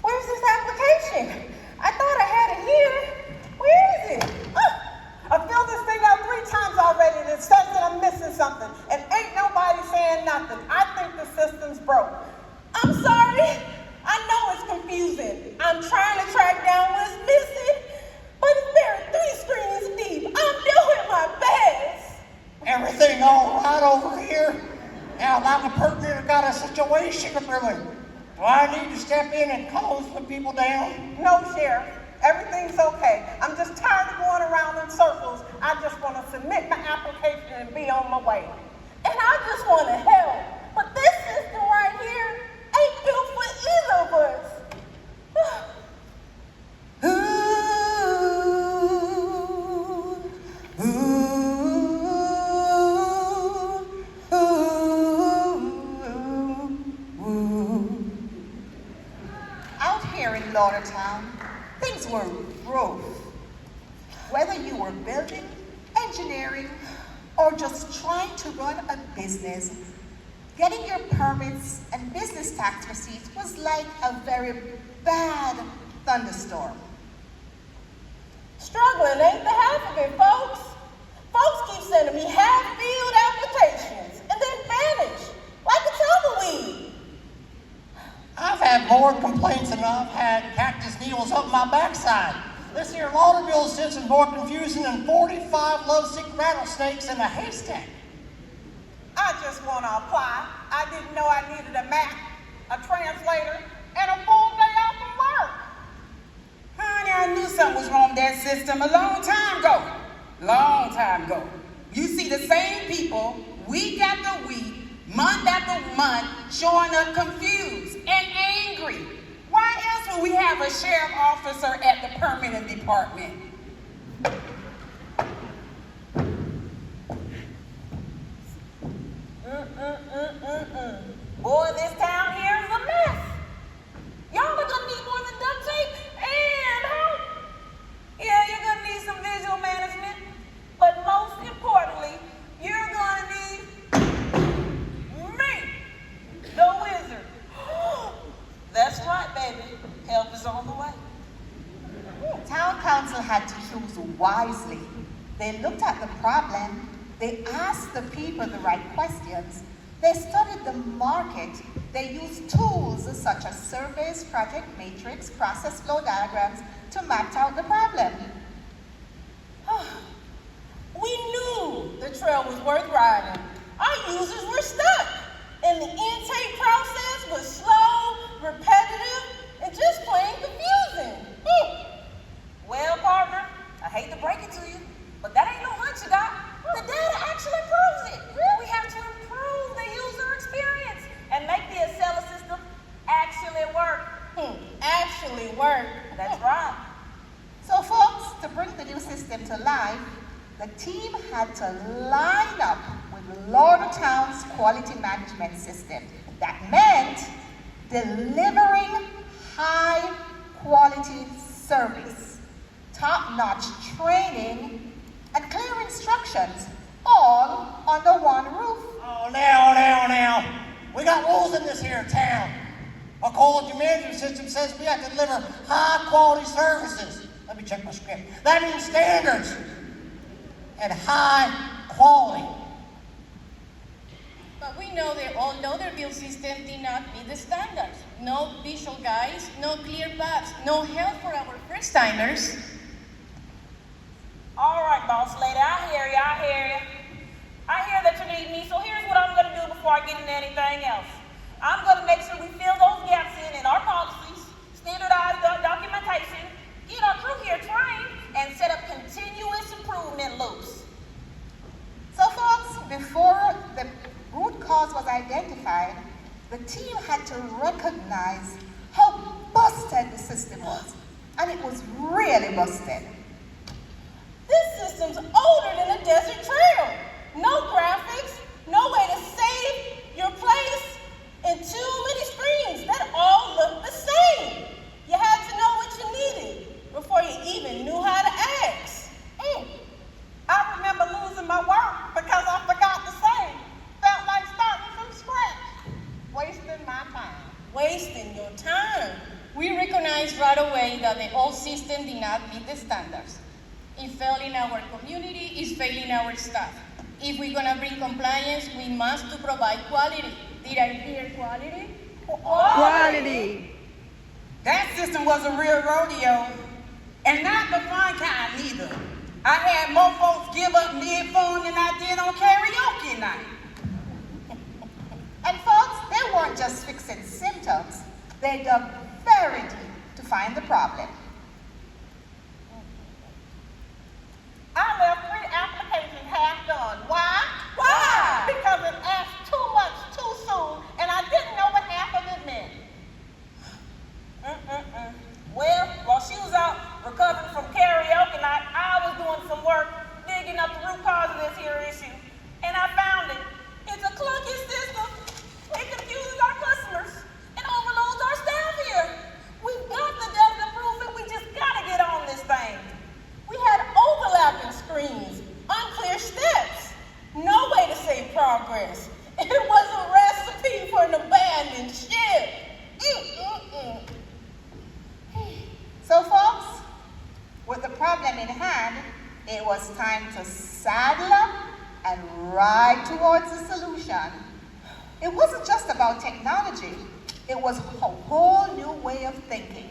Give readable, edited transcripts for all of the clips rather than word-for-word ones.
Where's this application? I thought I had it here. Where is it? I filled this thing out 3 times already and it says that I'm missing something. And ain't nobody saying nothing. I think the system's broke. I'm sorry. I know it's confusing. I'm trying to track down what's missing, but it's buried 3 screens deep. I'm doing my best. Everything all right over here? Now, I'm a partner that got a situation brewing. Do I need to step in and calm some people down? No, Sheriff. Everything's okay. I'm just tired of going around in circles. I just want to submit my application and be on my way. And I just want to help. But this system right here ain't built for either of us. Out here in Lauderdale, things were rough. Whether you were building, engineering, or just trying to run a business, getting your permits and business tax receipts was like a very bad thunderstorm. Struggling ain't the half of it, folks. Folks keep sending me half-filled applications and then vanish like a tumbleweed. I've had more complaints than I've had cactus needles up my backside. This here Lauderdale system's more confusing than 45 lovesick rattlesnakes in a haystack. I just want to apply. I didn't know I needed a map, a translator, and a full day off from work. Honey, I knew something was wrong with that system a long time ago. Long time ago. You see the same people week after week, month after month, showing up confused and angry. Why else would we have a sheriff officer at the permitting department? Boy, this town here is a mess. Y'all are gonna need more than duct tape and help. Yeah, you're gonna need some visual management, but most importantly, you're gonna need me, the wizard. That's right, baby. Help is on the way. Town council had to choose wisely. They looked at the problem, they asked the people the right questions, they studied the market, they used tools such as surveys, project matrix, process flow diagrams to map out the problem. We knew the trail was worth riding. Our users were stuck, and the intake process was slow, repetitive, and just plain confusing. Well, partner, I hate to break it to you, but that ain't no hunch you got. The data actually proves it. We have to improve the user experience and make the Acela system actually work. Actually work. That's right. So folks, to bring the new system to life, the team had to line up with Lauderdale's quality management system. That meant delivering high quality service, top-notch training, and clear instructions, all under one roof. Oh, now. We got rules in this here town. Our quality management system says we have to deliver high-quality services. Let me check my script. That means standards and high quality. But we know that although their build system did not meet the standards, no visual guides, no clear paths, no help for our first-timers. All right, boss lady, I hear you. I hear that you need me, so here's what I'm going to do before I get into anything else. I'm going to make sure we fill those gaps in our policies, standardize the documentation, get our crew here trained, and set up continuous improvement loops. So folks, before the root cause was identified, the team had to recognize how busted the system was. And it was really busted. This system's older than a desert trail. No graphics, no way to save your place, and too many screens that all look the same. You had to know what you needed before you even knew how to ask. I remember losing my work because I forgot to save. Felt like starting from scratch. Wasting my time. Wasting your time. We recognize recognized right away that the old system did not meet the standards. It failed in our community, it's failing our staff. If we're gonna bring compliance, we must to provide quality. Did I hear quality? Quality. That system was a real rodeo, and not the fun kind neither. I had more folks give up mid-form than I did on karaoke night. And folks, they weren't just fixing symptoms. They dug very deep to find the problem. I left 3 applications half done. Why? Why? Because it asked too much too soon, and I didn't know what half of it meant. Well, while she was out recovering from karaoke night, I was doing some work digging up the root cause of this here issue. And I found it. It's a clunky system. It confuses our customers and overloads our staff here. We've got the data to prove it. We just gotta get on this thing. We had overlapping screens, unclear steps, no way to save progress. It was a recipe for an abandoned ship. So folks, with the problem in hand, it was time to saddle up and ride towards the solution. It wasn't just about technology, it was a whole new way of thinking.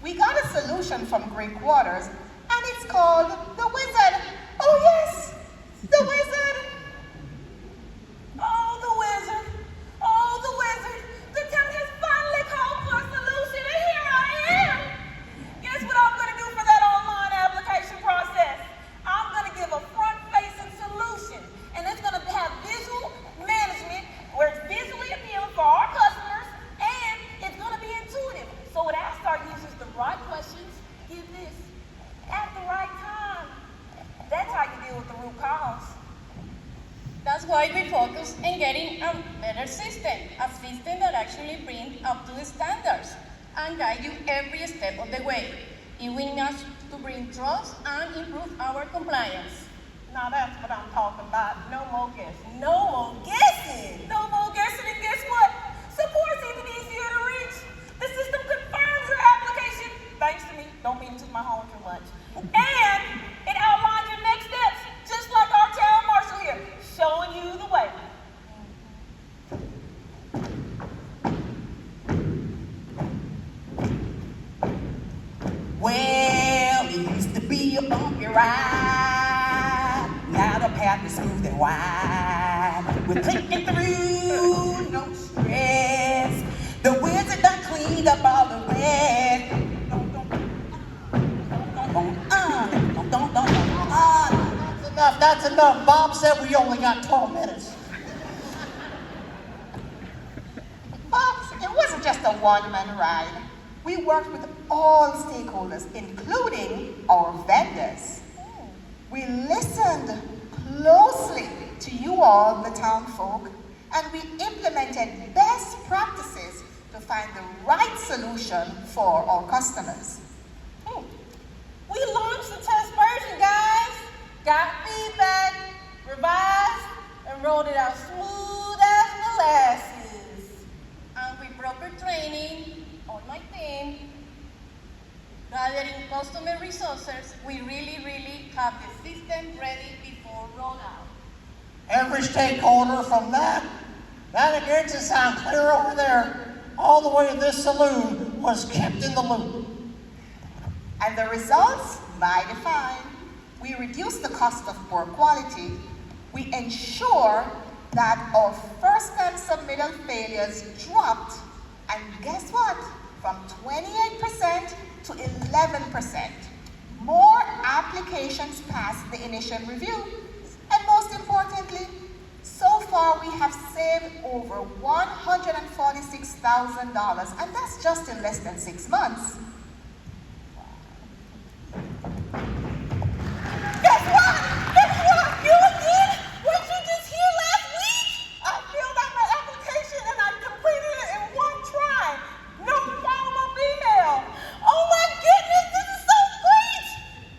We got a solution from Greek Waters, and it's called the Wizard. Oh yes, the Wizard. Oh, the wizard. Oh, the wizard. The town has finally called for a solution, and here I am. Guess what I'm going to do for that online application process? I'm going to give a front-facing solution, and it's going to have visual management where it's visually appealing for our customers, and it's going to be intuitive. So it asks our users the right questions, give this, at the right time. That's how you deal with the root cause. That's why we focus on getting a better system, a system that actually brings up to the standards and guide you every step of the way. It will us to bring trust and improve our compliance. Now that's what I'm talking about. No more guessing. No more guessing. No more guessing, and guess what? Support's even easier to reach. The system confirms your application, thanks to me. Don't mean to toot my horn too much. And it outlines your next steps, just like our town marshal here, showing you the way. Well, it used to be a bumpy ride. Now the path is smooth and wide. We're clicking through, no stress. The wizard done cleaned up all the rest. That's enough. Bob said we only got 12 minutes. Folks, it wasn't just a one-man ride. We worked with all stakeholders, including our vendors. We listened closely to you all, the town folk, and we implemented best practices to find the right solution for our customers. We launched the test version, guys. Got feedback, revised, and rolled it out smooth as molasses. And with proper training on my team, gathering customer resources, we really have the system ready before rollout. Every stakeholder from that begins to sound clear over there, all the way to this saloon was kept in the loop. And the results, mighty fine. We reduce the cost of poor quality. We ensure that our first-time submittal failures dropped. And guess what? From 28% to 11%. More applications passed the initial review. And most importantly, so far we have saved over $146,000, and that's just in less than 6 months. Guess what? Guess what? You again? Weren't you just here last week? I filled out my application and I completed it in one try. No follow-up email. Oh my goodness, this is so great!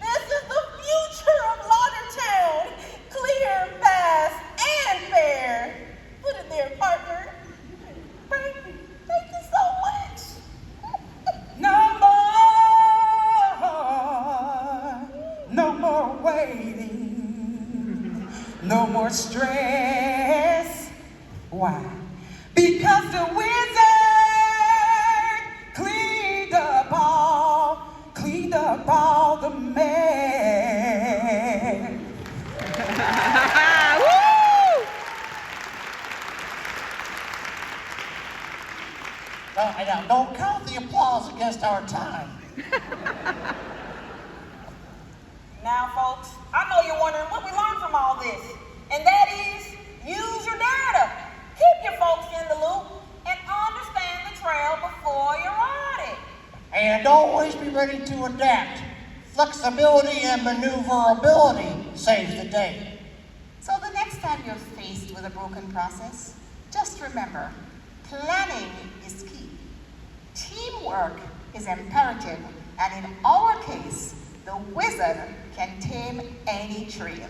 This is the future of Lauderdale. Clear, fast, and fair. Put it there, partner. Thank you so much. No more much stress. Why? Because the wizard cleaned up all the mess. Now, don't count the applause against our time. Now, folks, I know you're wondering what we learned from all this, and that is use your data. Keep your folks in the loop and understand the trail before your audit. And always be ready to adapt. Flexibility and maneuverability saves the day. So the next time you're faced with a broken process, just remember, planning is key. Teamwork is imperative, and in our case, the wizard can tame any trail.